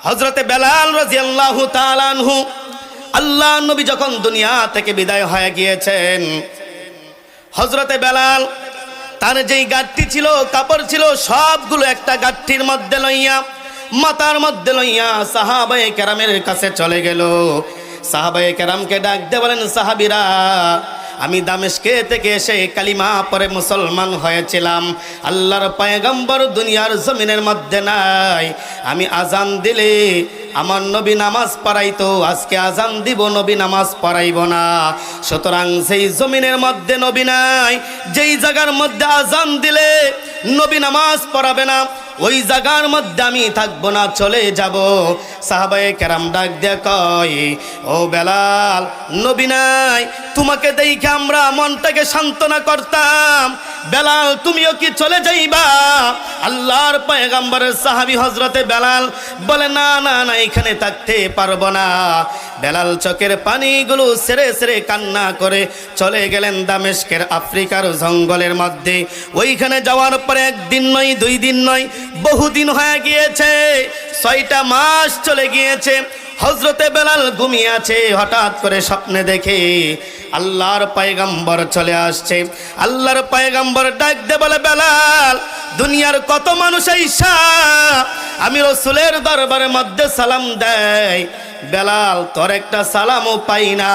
হযরতে বেলাল রাদিয়াল্লাহু তাআলা আনহু, আল্লাহ নবী যখন দুনিয়া থেকে বিদায় হয়ে গিয়েছেন, হযরতে বেলাল তার যেই গাঁটটি ছিল, কাপড় ছিল, সবগুলো একটা গাঁটটির মধ্যে লইয়া, মাথার মধ্যে লইয়া সাহাবায়ে কেরামের কাছে চলে গেল। সাহাবায়ে কেরামকে ডাক দিয়ে বলেন, সাহাবীরা, আমি দামেস্কে থেকে এসে কালিমা পরে মুসলমান হয়েছিলাম। আল্লাহর পয়গম্বর দুনিয়ার জমিনের মধ্যে নাই। আমি আজান দিলে আমার নবী নামাজ পড়াইতো, আজকে আজান দিব, নবী নামাজ পড়াইব না। সুতরাং সেই জমিনের মধ্যে নবী নাই, যেই জায়গার মধ্যে আজান দিলে নবী নামাজ পড়াবে না, ওই জায়গার মধ্যে আমি থাকবো না, চলে যাব। সাহাবায়ে কেরাম ডাক দিয়ে কয়, ও বেলাল, নবী নাই, তোমাকে দেখে আমরা মনটাকে সান্ত্বনা করতাম। বেলাল, তুমিও কি চলে যাইবা? আল্লাহর পয়গম্বরের সাহাবী হযরতে বেলাল বলে, না না না, এখানে থাকতে পারবো না। বেলাল চোখের পানিগুলো ছেড়ে ছেড়ে কান্না করে চলে গেলেন দামেস্কের আফ্রিকার জঙ্গলের মধ্যে। ওইখানে যাওয়ার পরে একদিন নয়, 2 দিন নয়, বহুদিন হয়ে গিয়েছে, 6টা মাস চলে গিয়েছে। হযরতে বেলাল ঘুমিয়ে আছে, হঠাৎ করে স্বপ্নে দেখে আল্লাহর পয়গম্বর চলে আসছে। আল্লাহর পয়গম্বর ডাক দে বলে, বেলাল, দুনিয়ার কত মানুষ আইসা আমি রাসূলের দরবারের মধ্যে সালাম দেয়, বেলাল তোর একটা সালামও পাই না।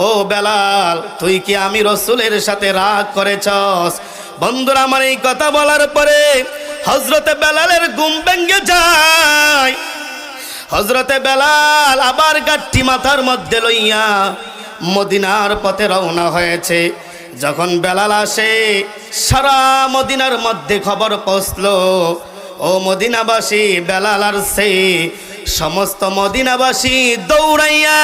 ও বেলাল, তুই কি আমি রাসূলের সাথে রাগ করেছস? বন্ধুরা, আমার এই কথা বলার পরে হযরতে বেলালের ঘুম ভেঙে যায়। হযরতে বেলাল আবার গাঁটটি মাথার মধ্যে লইয়া মদিনার পথে রওনা হয়েছে। যখন বেলাল আসে, সারা মদিনার মধ্যে খবর পৌঁছলো, ও মদিনাবাসী, বেলাল আসছে। সমস্ত মদিনাবাসী দৌড়াইয়া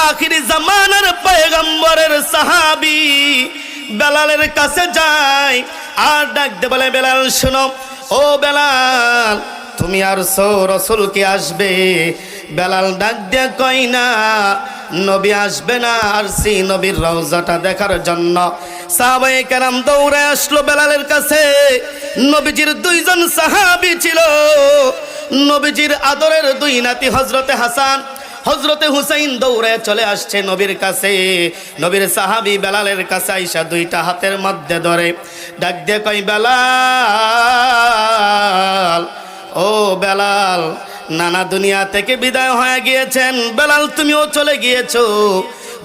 আখিরি জামানার পয়গম্বরের সাহাবী বেলালের কাছে যায় আর ডাক দে বলে, বেলাল শোনো, ও বেলাল, তুমি আর রাসূল কি আসবে? বেলাল ডাক দিয়ে কয়, না, নবী আসবে না, আসছি নবীর রওজাটা দেখার জন্য। সাহাবায়ে কেরাম দৌড়ে আসলো বেলালের কাছে। নবীজির 2 জন সাহাবী ছিল, নবীজির আদরের 2 নাতি হযরতে হাসান, হযরতে হুসাইন দৌড়ে চলে আসছে নবীর কাছে। নবীর সাহাবী বেলালের কাছে আইসা 2টা হাতের মধ্যে ধরে ডাক দিয়ে কয়, বেলাল, ও বেলাল, নানা দুনিয়া থেকে বিদায় হয়ে গিয়েছেন। বেলাল, তুমিও চলে গিয়েছো,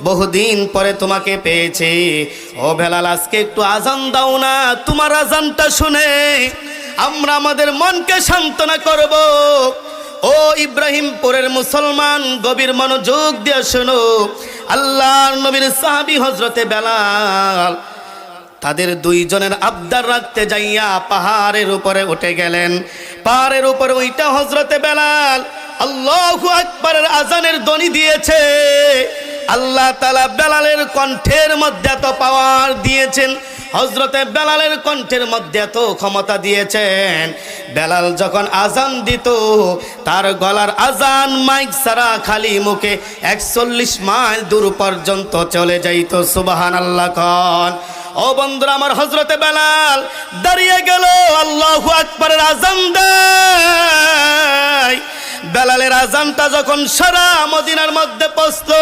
বহুদিন পরে তোমাকে পেয়েছি। ও বেলাল, আজকে একটু আজান দাও না, তোমার আজানটা শুনে আমরা আমাদের মনকে সান্ত্বনা করব। ও ইব্রাহিমপুরের মুসলমান, গভীর মনোযোগ দিয়ে শোনো। আল্লাহর নবীর সাহাবী হযরতে বেলাল তাদের 2 জনের আবদার রাখতে যাইয়া পাহাড়ের উপরে উঠে গেলেন। পাহাড়ের উপরে ওইটা হযরতে বেলাল আল্লাহু আকবারের আজানের ধ্বনি দিয়েছে। আল্লাহ তাআলা বেলালের কণ্ঠের মধ্যে এত পাওয়ার দিয়েছেন, হযরতে বেলালের কণ্ঠের মধ্যে এত ক্ষমতা দিয়েছেন। বেলাল যখন আজান দিত, তার গলার আজান মাইক ছাড়া খালি মুখে 41 মাইল দূর পর্যন্ত চলে যাইত। সুবহানাল্লাহ কোন। ও বন্ধুরা আমার, হযরতে বেলাল দাঁড়িয়ে গেল, আল্লাহু আকবারের আজান দেয়। বেলালের আজানটা যখন সারা মদিনার মধ্যে পৌঁছলো,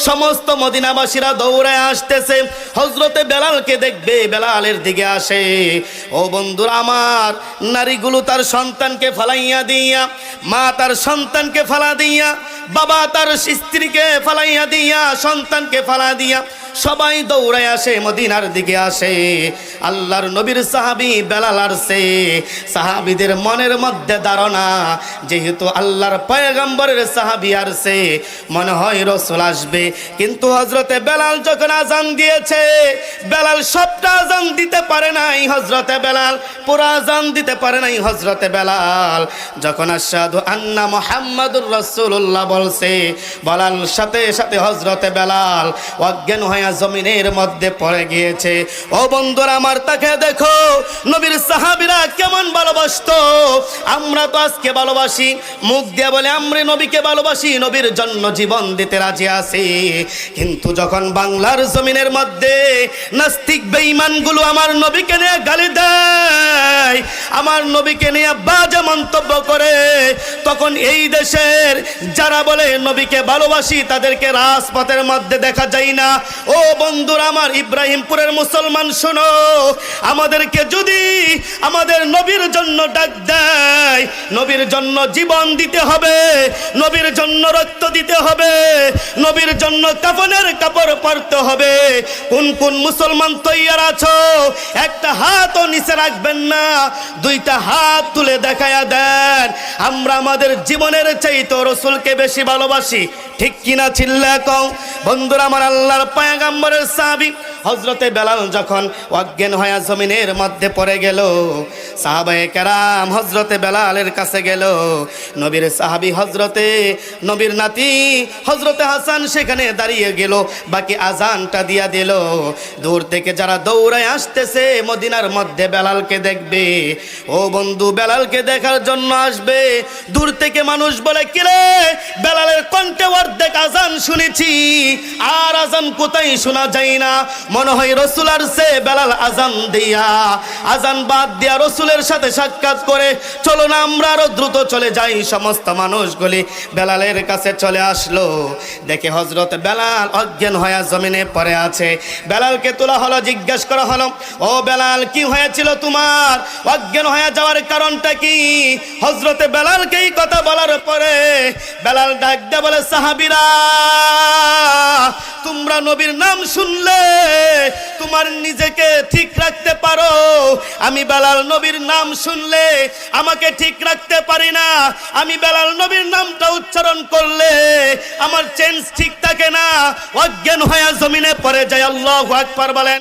সমস্ত মদিনাবাসীরা দৌড়ে আসতেছে, হযরতে বেলালকে দেখবে, বেলালের দিকে আসে। ও বন্ধুরা আমার, নারীগুলো তার সন্তানকে ফালাইয়া দিয়া, মা তার সন্তানকে ফালা দিয়া, বাবা তার স্ত্রীকে ফালাইয়া দিয়া, সন্তানকে ফালা দিয়া সবাই দৌড়ায় আসে, মদিনার দিকে আসে। আল্লাহর নবীর সাহাবী বেলাল আসছে। সাহাবীদের মনের মধ্যে ধারণা, যেহেতু আল্লাহর পয়গম্বরের সাহাবী আসছে, মনে হয় রাসূল আসবে। কিন্তু হযরতে বেলাল যখন আজান দিয়েছে, বেলাল সবটা আজান দিতে পারে নাই। হযরতে বেলাল পুরো আজান দিতে পারে নাই। হযরতে বেলাল যখন আশহাদু আন্না মুহাম্মাদুর রাসূলুল্লাহ বলছে, বলার সাথে সাথে হযরতে বেলাল অজ্ঞান হয়ে হয়ে জমিনের মধ্যে পড়ে গিয়েছে। ও বন্ধুরা আমার, তাকে দেখো নবীর সাহাবীরা কেমন ভালোবাসতো। আমরা তো আজকে ভালোবাসি, মুখ দিয়ে বলে আমরা নবীকে ভালোবাসি, নবীর জন্য জীবন দিতে রাজি আছি, কিন্তু যখন বাংলার জমিনের মধ্যে নাস্তিক বেঈমানগুলো আমার নবীকে নিয়ে গালি দেয়, আমার নবীকে নিয়ে বাজে মন্তব্য করে, তখন এই দেশের যারা বলে নবীকে ভালোবাসি তাদেরকে রাজপথের মধ্যে দেখা যায় না। ও বন্ধুরা আমার, ইব্রাহিমপুরের মুসলমান শোনো, আমাদেরকে যদি আমাদের নবীর জন্য ডাক দেয়, নবীর জন্য জীবন দিতে হবে, নবীর জন্য রক্ত দিতে হবে, নবীর জন্য কাফনের কাপড় পরতে হবে। কোন কোন মুসলমান তৈয়ার আছো? একটা হাতও নিচে রাখবেন না, দুইটা হাত তুলে দেখায়া দেন আমরা আমাদের জীবনের চাইতে রাসূলকে বেশি ভালোবাসি। ঠিক কিনা চিল্লা কও। বন্ধুরা আমার, আল্লাহর পয়গম্বরের সাহাবী হযরতে বেলাল যখন অজ্ঞান হয়ে জমিনের মধ্যে পড়ে গেল, সাহাবায়ে কেরাম হযরতে বেলালের কাছে গেল। নবীর সাহাবী হযরতে নবীর নাতি হযরতে হাসান সেখানে দাঁড়িয়ে গেল, বাকি আজানটা দিয়া দিল। দূর থেকে যারা দৌড়ায় আসতেছে মদিনার মধ্যে বেলালকে দেখবে, ও বন্ধু বেলালকে দেখার জন্য আসবে। দূর থেকে মানুষ বলে, কিরে বেলালের কণ্ঠে অর্ধেক আজান শুনেছি, আর আজান কোথায় শোনা যায় না, মনে হয় রসুল আসছে। বেলাল আজান দিয়া, আজান বাদ দিয়া রসুলের সাথে সাক্ষাৎ করে, চলো না আমরা আরো দ্রুত চলে যাই। সমস্ত মানুষগুলি বেলালের কাছে চলে আসলো। দেখে হযরত বেলাল অজ্ঞান হয়ে জমিনে পড়ে আছে। বেলালকে তোলা হলো, জিজ্ঞেস করা হলো, ও বেলাল কি হয়েছিল তোমার? অজ্ঞান হয়ে যাওয়ার কারণটা কি? হযরতে বেলালকে এই কথা বলার পরে বেলাল ডাক দিয়ে বলে, সাহাবীরা তোমরা নবীর নাম শুনলে তোমার নিজেকে ঠিক রাখতে পারো, আমি বেলাল নবীর নাম শুনলে আমাকে ঠিক রাখতে পারি না। আমি বেলাল নবীর নামটা উচ্চারণ করলে আমার চেঞ্জ ঠিক থাকে না, অজ্ঞান হয়ে জমিনে পড়ে যায়। আল্লাহু আকবার বলেন।